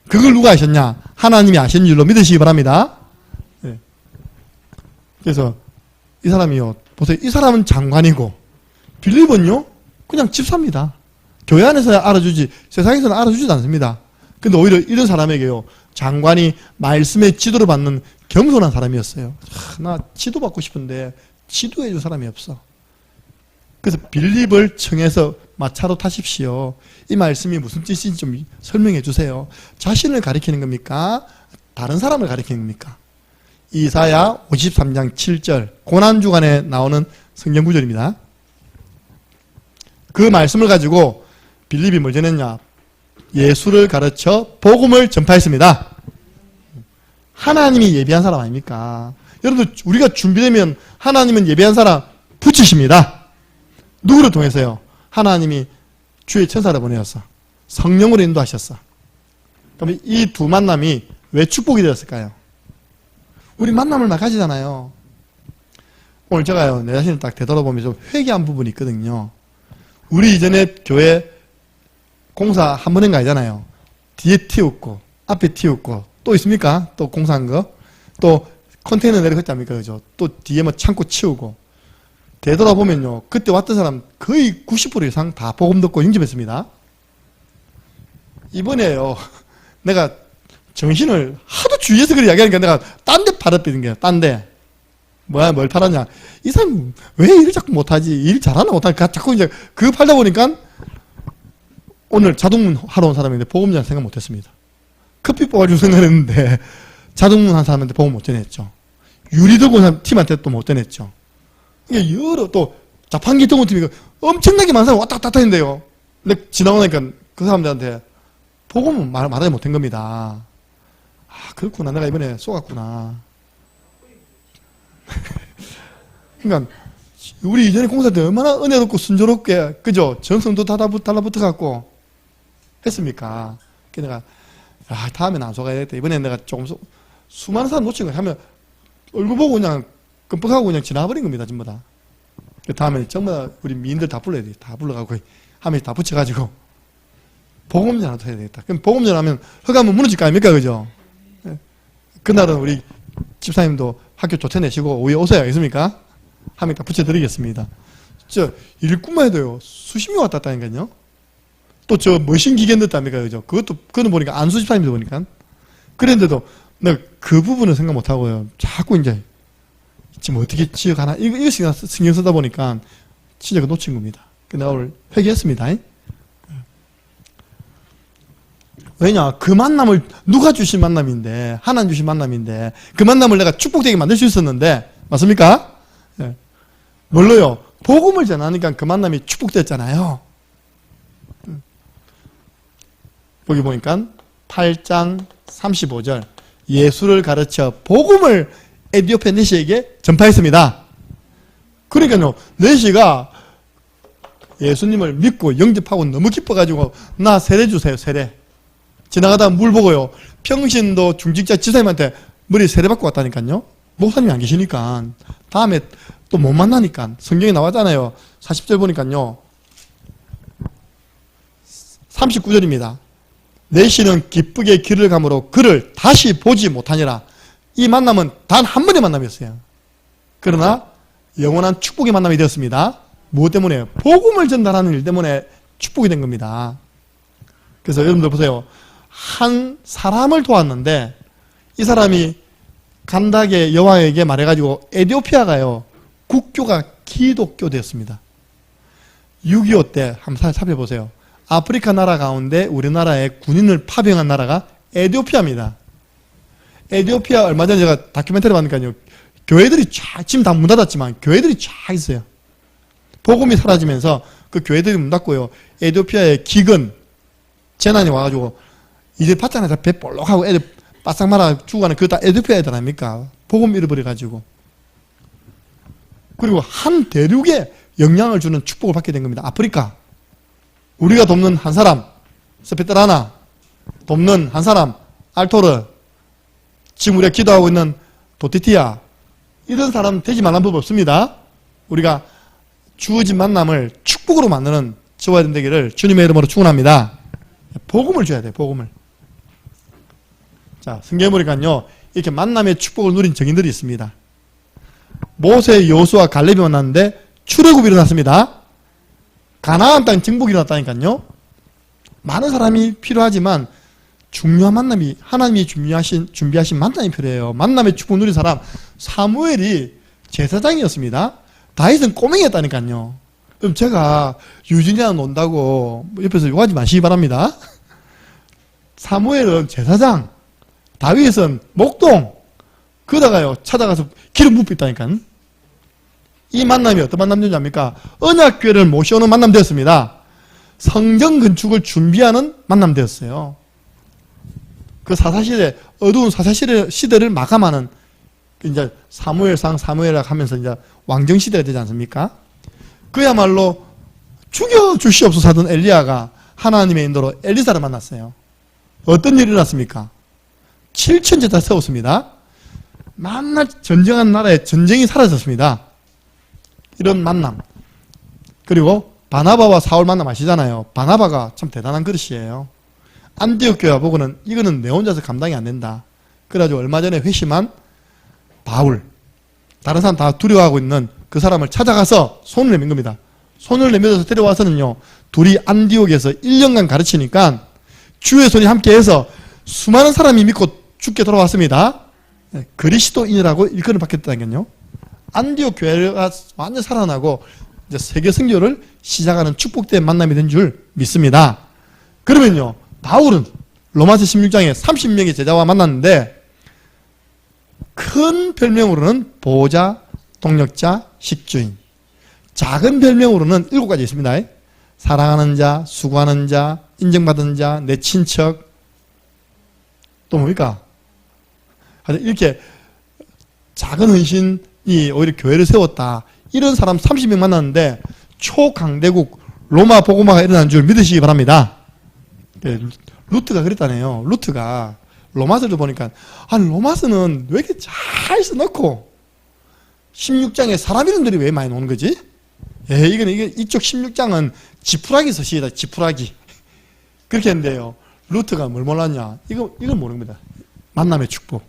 그걸 누가 아셨냐? 하나님이 아시는 줄로 믿으시기 바랍니다. 네. 그래서 이 사람이요, 보세요. 이 사람은 장관이고 빌립은요, 그냥 집사입니다. 교회 안에서야 알아주지 세상에서는 알아주지도 않습니다. 근데 오히려 이런 사람에게요, 장관이 말씀의 지도를 받는 겸손한 사람이었어요. 나 지도받고 싶은데 지도해 줄 사람이 없어. 그래서 빌립을 청해서 마차로 타십시오. 이 말씀이 무슨 뜻인지 좀 설명해 주세요. 자신을 가리키는 겁니까? 다른 사람을 가리키는 겁니까? 이사야 53장 7절 고난주간에 나오는 성경 구절입니다. 그 말씀을 가지고 빌립이 뭘 전했냐? 예수를 가르쳐 복음을 전파했습니다. 하나님이 예비한 사람 아닙니까? 여러분들, 우리가 준비되면 하나님은 예비한 사람 붙이십니다. 누구를 통해서요? 하나님이 주의 천사를 보내었어. 성령으로 인도하셨어. 그럼 이 두 만남이 왜 축복이 되었을까요? 우리 만남을 막 가지잖아요. 오늘 제가요, 내 자신을 딱 되돌아보면서 회개한 부분이 있거든요. 우리 이전에 교회 공사 한 번인가 하잖아요. 뒤에 튀었고, 앞에 튀었고, 또 있습니까? 또 공사한 거? 또 컨테이너 내려갔지 않습니까? 그죠? 또 뒤에 뭐 창고 치우고. 되돌아보면요, 그때 왔던 사람 거의 90% 이상 다 복음 듣고 영접했습니다. 이번에요, 내가 정신을 하도 주위에서 그렇게 이야기하니까 내가 딴 데 팔아버린 거야, 딴 데. 뭐야, 뭘 팔았냐. 이 사람 왜 일을 자꾸 못하지? 일 잘하나 못하나? 자꾸 이제 그거 팔다 보니까 오늘 자동문 하러 온 사람인데 복음전 생각 못했습니다. 커피 뽑아줄 생각했는데 자동문 한 사람한테 복음 못 전했죠. 유리 들고 온 팀한테 또 못 전했죠. 이게 여러 또 자판기 들고 온 팀이 엄청나게 많은 사람이 왔다 갔다 했는데요. 근데 지나오니까 그 사람들한테 복음은 말하지 못한 겁니다. 아, 그렇구나. 내가 이번에 쏘갔구나. 그러니까 우리 이전에 공사 때 얼마나 은혜롭고 순조롭게 그죠? 정성도 달라붙어갖고 했습니까? 그래서 내가 다음엔 안 속아야겠다. 이번엔 내가 조금 수많은 사람 놓친 거 하면 얼굴 보고 그냥 끔뻑하고 그냥 지나버린 겁니다. 전부 다. 다음에 정말 우리 미인들 다 불러야 돼. 다 불러가고 한 명씩 다 붙여가지고 복음전화도 해야 되겠다. 그럼 복음전 하면 허가하면 무너질 거 아닙니까? 그죠? 그날은 우리 집사님도 학교 쫓아내시고 오후에 오세요. 알겠습니까? 한 명 다 붙여드리겠습니다. 일꾼만 해도요, 수십 명 왔다 갔다 하니까요. 또 머신 기계 넣었답니까? 그죠? 그거는 보니까 안수 집사님도 보니까. 그랬는데도 내가 그 부분은 생각 못 하고요. 자꾸 이제, 지금 어떻게 지어가나? 이것이 신경 쓰다 보니까 진짜 그 놓친 겁니다. 내가 오늘 회개했습니다. 왜냐? 그 만남을 누가 주신 만남인데, 하나님 주신 만남인데, 그 만남을 내가 축복되게 만들 수 있었는데, 맞습니까? 네. 뭘로요? 복음을 전하니까 그 만남이 축복됐잖아요. 여기 보니까 8장 35절 예수를 가르쳐 복음을 에디오피아 내시에게 전파했습니다. 그러니까요, 내시가 예수님을 믿고 영접하고 너무 기뻐가지고 나 세례 주세요, 세례. 지나가다 물 보고요, 평신도 중직자 지사님한테 머리 세례 받고 왔다니까요. 목사님이 안 계시니까 다음에 또 못 만나니까 성경에 나왔잖아요. 40절 보니까요, 39절입니다. 내시는 기쁘게 길을 가므로 그를 다시 보지 못하니라. 이 만남은 단 한 번의 만남이었어요. 그러나 영원한 축복의 만남이 되었습니다. 무엇 때문에? 복음을 전달하는 일 때문에 축복이 된 겁니다. 그래서 여러분들 보세요. 한 사람을 도왔는데 이 사람이 간닥의 여왕에게 말해가지고 에디오피아가요, 국교가 기독교 되었습니다. 6.25 때 한번 살펴보세요. 아프리카 나라 가운데 우리나라의 군인을 파병한 나라가 에디오피아입니다. 에디오피아 얼마 전에 제가 다큐멘터리 봤으니까요, 교회들이 쫙, 지금 다 문 닫았지만 교회들이 쫙 있어요. 복음이 사라지면서 그 교회들이 문 닫고요, 에디오피아의 기근 재난이 와가지고 이제 봤잖아요. 배 볼록하고 애들 바싹 말아 죽어가는 그거 다 에디오피아 애들 아닙니까? 복음 잃어버려가지고. 그리고 한 대륙에 영향을 주는 축복을 받게 된 겁니다. 아프리카. 우리가 돕는 한 사람, 스페트라나, 돕는 한 사람, 알토르, 지금 우리가 기도하고 있는 도티티아, 이런 사람 되지 말라는 법 없습니다. 우리가 주어진 만남을 축복으로 만드는 저와 되기를 주님의 이름으로 축원합니다. 복음을 줘야 돼요, 복음을. 자, 성경에 보니까요, 이렇게 만남의 축복을 누린 정인들이 있습니다. 모세, 여호수아, 갈렙이 만났는데 출애굽이 일어났습니다. 가나안 땅 정복이 일어났다니까요. 많은 사람이 필요하지만 중요한 만남이, 하나님이 준비하신 만남이 필요해요. 만남의 축복 누린 사람, 사무엘이 제사장이었습니다. 다윗은 꼬맹이였다니까요. 그럼 제가 유진이랑 논다고 옆에서 욕하지 마시기 바랍니다. 사무엘은 제사장, 다윗은 목동, 그러다가요 찾아가서 기름 붓고 있다니까. 이 만남이 어떤 만남이냐입니까? 언약궤를 모셔오는 만남 되었습니다. 성전 건축을 준비하는 만남 되었어요. 그 사사시대, 어두운 사사시대를 마감하는, 이제 사무엘상, 사무엘학 하면서 이제 왕정시대가 되지 않습니까? 그야말로 죽여주시옵소서 하던 엘리야가 하나님의 인도로 엘리사를 만났어요. 어떤 일이 일어났습니까? 7천 제자 세웠습니다. 만날 전쟁한 나라에 전쟁이 사라졌습니다. 이런 만남. 그리고 바나바와 사울 만남 아시잖아요. 바나바가 참 대단한 그릇이에요. 안디옥 교회 보고는 이거는 내 혼자서 감당이 안 된다. 그래가지고 얼마 전에 회심한 바울, 다른 사람 다 두려워하고 있는 그 사람을 찾아가서 손을 내민 겁니다. 손을 내밀어서 데려와서는요, 둘이 안디옥에서 1년간 가르치니까 주의 손이 함께해서 수많은 사람이 믿고 죽게 돌아왔습니다. 그리스도인이라고 일컬음을 받겠다니까요. 안디옥 교회가 완전 살아나고 이제 세계 선교를 시작하는 축복된 만남이 된 줄 믿습니다. 그러면요, 바울은 로마서 16장에 30명의 제자와 만났는데 큰 별명으로는 보호자, 동력자, 식주인. 작은 별명으로는 7가지 있습니다. 사랑하는 자, 수고하는 자, 인정받은 자, 내 친척. 또 뭡니까? 이렇게 작은 헌신이 오히려 교회를 세웠다. 이런 사람 30명 만났는데 초강대국 로마 복음화가 일어난 줄 믿으시기 바랍니다. 루트가 그랬다네요. 루트가 로마서를 보니까 로마서는 왜 이렇게 잘 써놓고 16장에 사람 이름들이 왜 많이 나오는 거지? 이게 이쪽 16장은 지푸라기 서시다. 지푸라기. 그렇게 했는데요. 루트가 뭘 몰랐냐? 이걸 모르는 겁니다. 만남의 축복.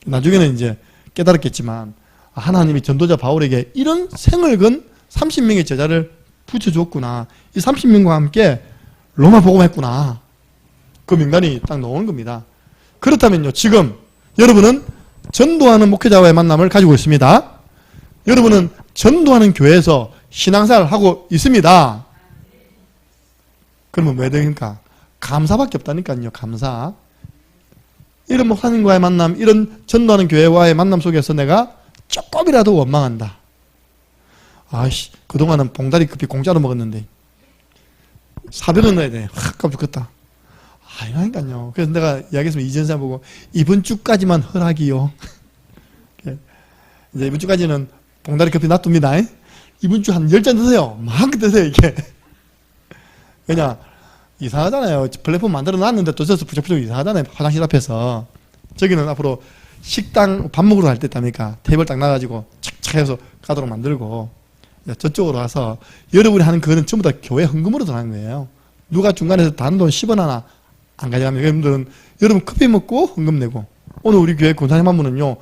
나중에는 이제 깨달았겠지만 하나님이 전도자 바울에게 이런 생을 건 30명의 제자를 붙여줬구나. 이 30명과 함께 로마 복음했구나. 그 명단이 딱 나오는 겁니다. 그렇다면요, 지금 여러분은 전도하는 목회자와의 만남을 가지고 있습니다. 여러분은 전도하는 교회에서 신앙생활을 하고 있습니다. 그러면 왜 됩니까? 감사밖에 없다니까요. 감사. 이런 목사님과의 만남, 이런 전도하는 교회와의 만남 속에서 내가 조금이라도 원망한다. 아이씨, 그동안은 봉다리 커피 공짜로 먹었는데 400원 넣어야 돼. 깜 죽겠다. 이러니까요. 그래서 내가 이야기했으면 이전사 보고 이번 주까지만 허락이요. 이제 이번 주까지는 봉다리 커피 놔둡니다. 이번 주 한 10잔 드세요. 마음껏 드세요, 이게. 그냥 이상하잖아요. 플랫폼 만들어 놨는데 또 저서 부쩍부쩍 이상하잖아요. 화장실 앞에서. 저기는 앞으로 식당 밥 먹으러 갈 때 있답니까? 테이블 딱 놔가지고 착착 해서 가도록 만들고 저쪽으로 와서 여러분이 하는 그거는 전부 다 교회 헌금으로 들어가는 거예요. 누가 중간에서 단돈 10원 하나 안 가져갑니다. 여러분들은 여러분 커피 먹고 헌금 내고, 오늘 우리 교회 권사님 한 분은요,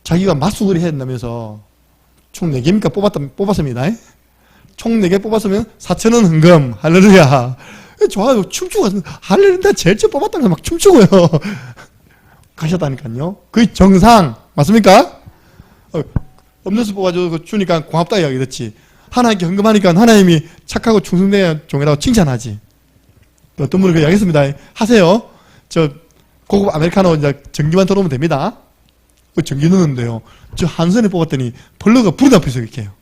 자기가 맞수거리 해야 된다면서 총 4개입니까? 뽑았습니다. 총 4개 뽑았으면 4,000원 헌금. 할렐루야. 좋아요. 춤추고 할렐루야. 제일 처음 뽑았다면서 막 춤추고요. 가셨다니까요. 거의 정상. 맞습니까? 없는 수 뽑아줘서 주니까 고맙다 이야기 듣지. 하나님께 헌금하니까 하나님이 착하고 충성된 종이라고 칭찬하지. 어떤 분은 그 이야기했습니다. 하세요. 저 고급 아메리카노 이제 전기만 들어오면 됩니다. 전기 넣는데요. 저 한선에 뽑았더니 벌러가 불이 앞에서 이렇게 해요.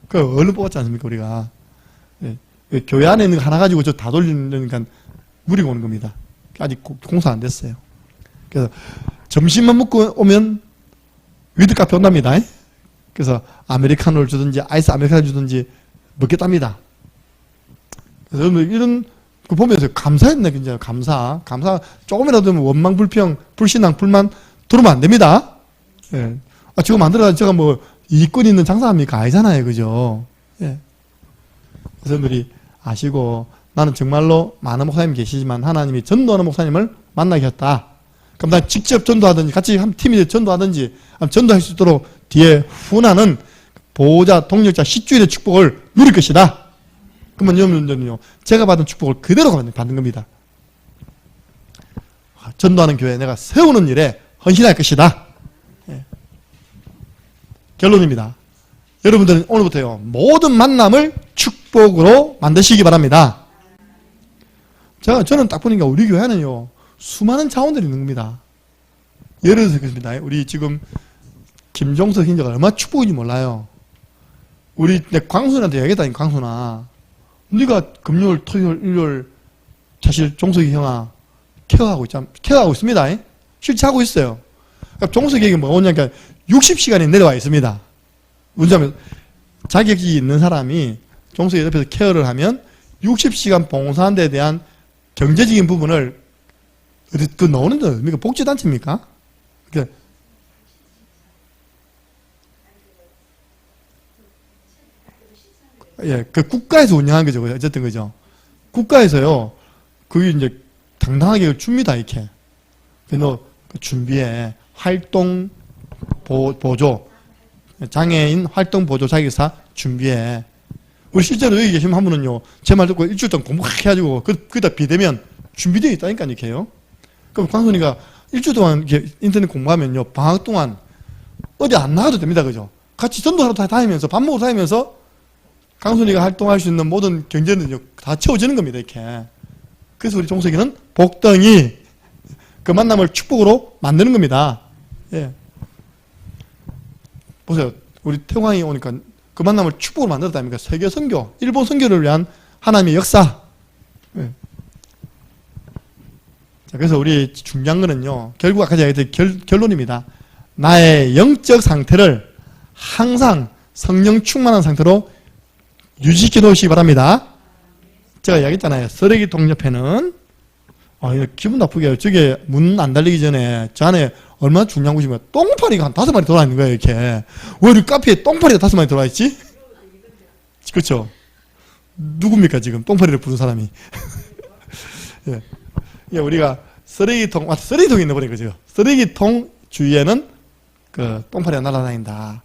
그 얼른 뽑았지 않습니까, 우리가. 교회 안에 있는 거 하나 가지고 저 다 돌리니까 무리가 오는 겁니다. 아직 공사 안 됐어요. 그래서 점심만 먹고 오면 위드 카페 온답니다. 그래서 아메리카노를 주든지 아이스 아메리카노를 주든지 먹겠답니다. 그래서 이런 거 보면서 감사했네, 굉장히. 감사 조금이라도 원망, 불평, 불신앙, 불만 들어오면 안 됩니다. 예. 지금 만들어가지고 제가 뭐 이익권 있는 장사합니까? 아니잖아요. 그죠? 예. 여러분들이 아시고, 나는 정말로 많은 목사님 계시지만 하나님이 전도하는 목사님을 만나게 했다. 그럼 난 직접 전도하든지 같이 한 팀이 전도하든지 전도할 수 있도록 뒤에 훈하는 보호자, 동력자, 식주인의 축복을 누릴 것이다. 그러면 여러분들은요, 제가 받은 축복을 그대로 받는 겁니다. 전도하는 교회 내가 세우는 일에 헌신할 것이다. 예. 결론입니다. 여러분들은 오늘부터요, 모든 만남을 축복으로 만드시기 바랍니다. 저는 딱 보니까 우리 교회는요, 수많은 자원들이 있는 겁니다. 예를 들어서 그렇습니다. 우리 지금 김종석 형제가 얼마나 축복인지 몰라요. 우리 내 광순한테 얘기했다니. 광순아, 네가 금요일, 토요일, 일요일 사실 종석이 형아 케어하고 있습니다. 실제 하고 있어요. 그러니까 종석이에게 뭐냐니까 60시간이 내려와 있습니다. 문제는 자격이 있는 사람이 종석이 옆에서 케어를 하면 60시간 봉사하는 데 대한 경제적인 부분을 그 넣는 데 뭡니까? 복지단체입니까? 예, 그 국가에서 운영하는 거죠. 어쨌든 그죠. 국가에서요, 그게 이제 당당하게 줍니다, 이렇게. 너 준비해. 활동 보조. 장애인 활동 보조 자격사 준비해. 우리 실제로 여기 계시면 한 분은요, 제 말 듣고 일주일 동안 공부 해가지고, 거기다 비대면 준비되어 있다니까, 이렇게요. 그럼 광순이가 일주일 동안 이렇게 인터넷 공부하면요, 방학 동안 어디 안 나가도 됩니다, 그죠? 같이 전도하러 다니면서, 밥 먹으러 다니면서, 강순이가 활동할 수 있는 모든 경제는 다 채워지는 겁니다, 이렇게. 그래서 우리 종석이는 복덩이, 그 만남을 축복으로 만드는 겁니다. 예. 보세요. 우리 태광이 오니까 그 만남을 축복으로 만들었다니까. 세계 선교, 일본 선교를 위한 하나님의 역사. 예. 자, 그래서 우리 중요한 거는요, 결국 아까 제가 했던 결론입니다. 나의 영적 상태를 항상 성령 충만한 상태로 유지시켜 놓으시기 바랍니다. 제가 이야기했잖아요. 쓰레기통 옆에는 이거 기분 나쁘게 해요. 저게 문 안 달리기 전에 저 안에 얼마나 중요한 곳이면 똥파리가 한 5마리 돌아있는 거예요. 이렇게. 왜 우리 카페에 똥파리가 5마리 돌아있지? 그렇죠? 누굽니까 지금 똥파리를 부른 사람이? 예. 예, 우리가 쓰레기통이 있는 거예요. 그죠? 쓰레기통 주위에는 그 똥파리가 날아다닌다.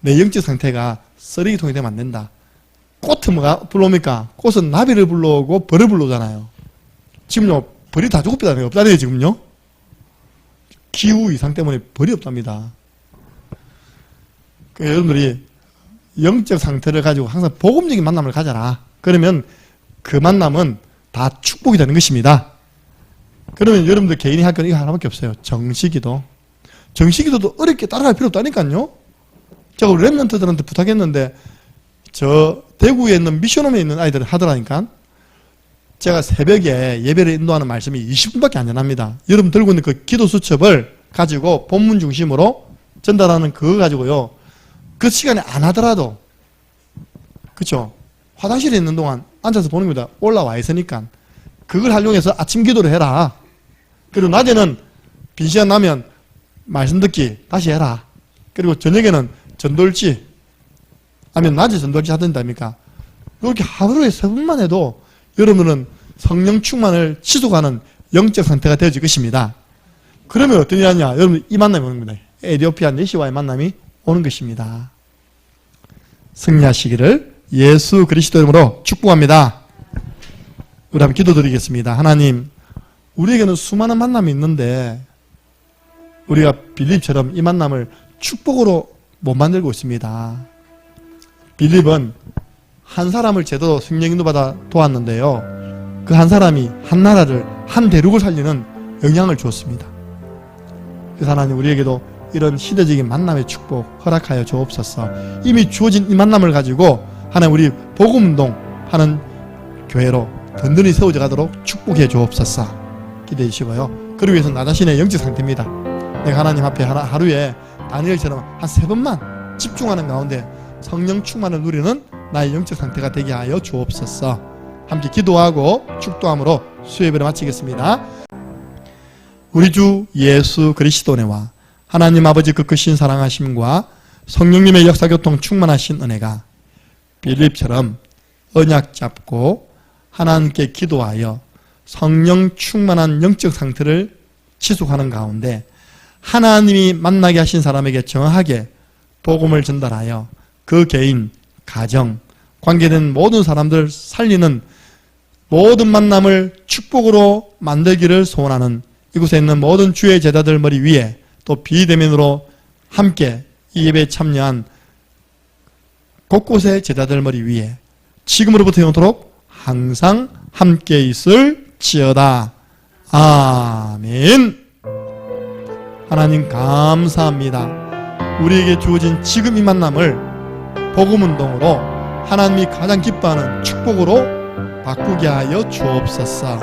내 영적 상태가 쓰레기통이 되면 안 된다. 꽃은 뭐가 불러옵니까? 꽃은 나비를 불러오고 벌을 불러오잖아요. 지금요, 벌이 다 죽었다네요. 없다네요, 지금요. 기후 이상 때문에 벌이 없답니다. 여러분들이 영적 상태를 가지고 항상 복음적인 만남을 가져라. 그러면 그 만남은 다 축복이 되는 것입니다. 그러면 여러분들 개인이 할 건 이거 하나밖에 없어요. 정시기도. 정시기도도 어렵게 따라갈 필요 없다니까요. 제가 우리 랩런트들한테 부탁했는데 저 대구에 있는 미션홈에 있는 아이들을 하더라니까. 제가 새벽에 예배를 인도하는 말씀이 20분밖에 안 전합니다. 여러분 들고 있는 그 기도 수첩을 가지고 본문 중심으로 전달하는 그거 가지고요. 그 시간에 안 하더라도, 그쵸? 화장실에 있는 동안 앉아서 보는 겁니다. 올라와 있으니까. 그걸 활용해서 아침 기도를 해라. 그리고 낮에는 빈 시간 나면 말씀 듣기 다시 해라. 그리고 저녁에는 전돌지, 아니면 낮에 전돌지 하던답니까? 이렇게 하루에 3번만 해도 여러분은 성령 충만을 지속하는 영적 상태가 되어질 것입니다. 그러면 어떤 일이 하냐? 여러분 이 만남이 오는 겁니다. 에디오피아 내시와의 만남이 오는 것입니다. 승리하시기를 예수 그리스도 이름으로 축복합니다. 우리 한번 기도드리겠습니다. 하나님, 우리에게는 수많은 만남이 있는데 우리가 빌립처럼 이 만남을 축복으로 못 만들고 있습니다. 빌립은 한 사람을 제대로 성령 인도받아 도왔는데요. 그 한 사람이 한 나라를, 한 대륙을 살리는 영향을 주었습니다. 그래서 하나님 우리에게도 이런 시대적인 만남의 축복 허락하여 주옵소서. 이미 주어진 이 만남을 가지고 하나님 우리 복음운동 하는 교회로 든든히 세워져 가도록 축복해 주옵소서. 기대해 주시고요. 그러기 위해서 나 자신의 영적 상태입니다. 내가 하나님 앞에 하루에 다니엘처럼 한 3번만 집중하는 가운데 성령 충만을 누리는 나의 영적 상태가 되게 하여 주옵소서. 함께 기도하고 축도함으로 수요예배를 마치겠습니다. 우리 주 예수 그리스도네와 하나님 아버지 그 크신 사랑하심과 성령님의 역사교통 충만하신 은혜가 빌립처럼 언약 잡고 하나님께 기도하여 성령 충만한 영적 상태를 지속하는 가운데 하나님이 만나게 하신 사람에게 정확하게 복음을 전달하여 그 개인, 가정, 관계된 모든 사람들을 살리는 모든 만남을 축복으로 만들기를 소원하는 이곳에 있는 모든 주의 제자들 머리 위에 또 비대면으로 함께 이 예배에 참여한 곳곳의 제자들 머리 위에 지금으로부터 영원토록 항상 함께 있을지어다. 아멘. 하나님 감사합니다. 우리에게 주어진 지금 이 만남을 복음운동으로 하나님이 가장 기뻐하는 축복으로 바꾸게 하여 주옵소서.